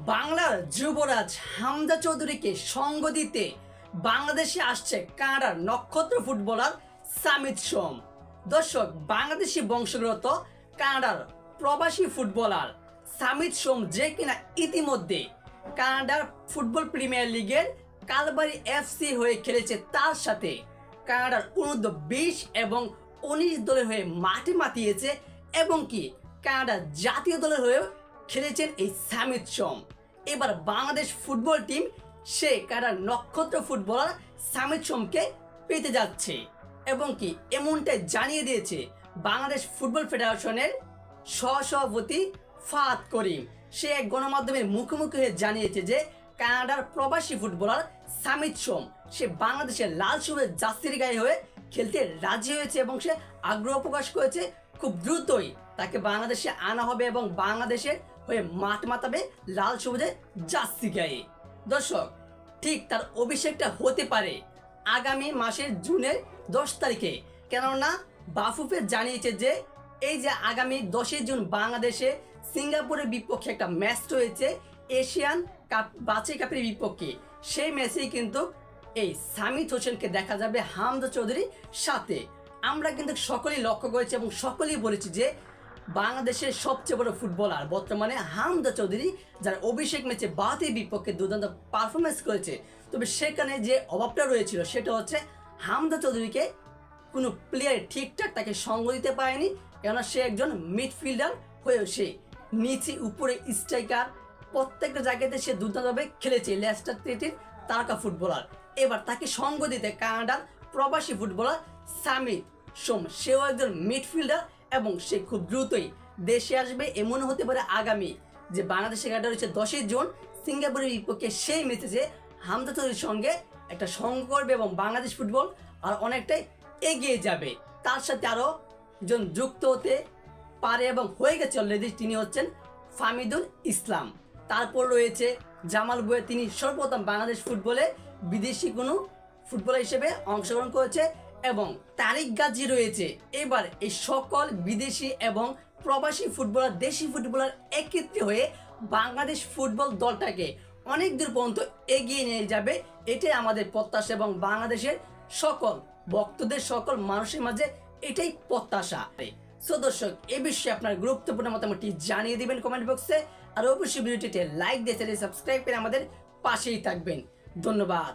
বাংলার যুবরাজ হামজা চৌধুরীকে সঙ্গ দিতে বাংলাদেশে আসছে কানাডার নক্ষত্র ফুটবলার সামিত সোম। দর্শক, বাংলাদেশি বংশোদ্ভূত কানাডার প্রবাসী ফুটবলার সামিত সোম, যে কিনা ইতিমধ্যে কানাডার ফুটবল প্রিমিয়ার লিগের কালবারি এফসি হয়ে খেলেছে, তার সাথে কানাডার অনূর্ধ্ব-20 এবং 19 দলের হয়ে মাঠে মাতিয়েছে এবং কি কানাডার জাতীয় দলের হয়েও খেলেছেন এই সামিত সোম। এবার বাংলাদেশ ফুটবল টিম সে কানাডার নক্ষত্র ফুটবলার সামিত সোমকে পেতে যাচ্ছে এবং কি এমনটাই জানিয়ে দিয়েছে বাংলাদেশ ফুটবল ফেডারেশনের সহসভাপতি ফাহাদ করিম। সে এক গণমাধ্যমের মুখোমুখি হয়ে জানিয়েছে যে কানাডার প্রবাসী ফুটবলার সামিত সোম সে বাংলাদেশের লাল সবুজ জার্সির গায়ে হয়ে খেলতে রাজি হয়েছে এবং সে আগ্রহ প্রকাশ করেছে খুব দ্রুতই তাকে বাংলাদেশে আনা হবে এবং বাংলাদেশের হয়ে মাঠ মাতাবে লাল সবুজের জার্সি গায়ে। দর্শক, ঠিক তার অভিষেকটা হতে পারে আগামী মাসের জুনের 10 তারিখে, কেননা বাফুফে জানিয়েছে যে এই যে আগামী 10 জুন বাংলাদেশে সিঙ্গাপুরের বিপক্ষে একটা ম্যাচ রয়েছে এশিয়ান কাপ বাছাই কাপের বিপক্ষে, সেই ম্যাচেই কিন্তু এই সামিত হোসেনকে দেখা যাবে হামজা চৌধুরীর সাথে। আমরা কিন্তু সকলেই লক্ষ্য করেছি এবং সকলেই বলেছি যে বাংলাদেশের সবচেয়ে বড় ফুটবলার বর্তমানে হামজা চৌধুরী, যার অভিষেক ম্যাচে ভারতের বিপক্ষে দুর্দান্ত পারফরমেন্স করেছে। তবে সেখানে যে অভাবটা রয়েছিল সেটা হচ্ছে হামজা চৌধুরীকে কোনো প্লেয়ার ঠিকঠাক তাকে সঙ্গ দিতে পারেনি, কেননা সে একজন মিডফিল্ডার হয়েও সে নিচে উপরে স্ট্রাইকার প্রত্যেকটা জায়গাতে সে দুর্দান্তভাবে খেলেছে, লেস্টার সিটির তারকা ফুটবলার। এবার তাকে সঙ্গ দিতে কানাডার প্রবাসী ফুটবলার সামিত সোম, সেও একজন মিডফিল্ডার এবং সে খুব দ্রুতই দেশে আসবে। এমন হতে পারে আগামী যে বাংলাদেশের খেলাটা রয়েছে 10 জুন সিঙ্গাপুরের বিপক্ষে, সেই ম্যাচে হামজা চৌধুরীর সঙ্গে একটা সঙ্গ করবে এবং বাংলাদেশ ফুটবল আর অনেকটাই এগিয়ে যাবে। তার সাথে আরও একজন যুক্ত হতে পারে এবং হয়ে গেছে অলরেডি, তিনি হচ্ছেন ফামিদুল ইসলাম। তারপর রয়েছে জামাল বুয়ে, তিনি সর্বপ্রথম বাংলাদেশ ফুটবলে বিদেশি কোনো ফুটবলার হিসেবে অংশগ্রহণ করেছে এবং তারিক গাজী রয়েছে। এবার এই সকল বিদেশি এবং প্রবাসী ফুটবলার দেশি ফুটবলার একত্রিত হয়ে বাংলাদেশ ফুটবল দলটাকে অনেক দূর পর্যন্ত এগিয়ে নিয়ে যাবে, এটাই আমাদের প্রত্যাশা এবং বাংলাদেশের সকল ভক্তদের সকল মানুষের মাঝে এটাই প্রত্যাশা। সো দর্শক, এই বিষয়ে আপনার গুরুত্বপূর্ণ মতামতটি জানিয়ে দিবেন কমেন্ট বক্সে, আর অবশ্যই ভিডিওটিতে লাইক দিয়ে সাবস্ক্রাইব করে আমাদের পাশেই থাকবেন। ধন্যবাদ।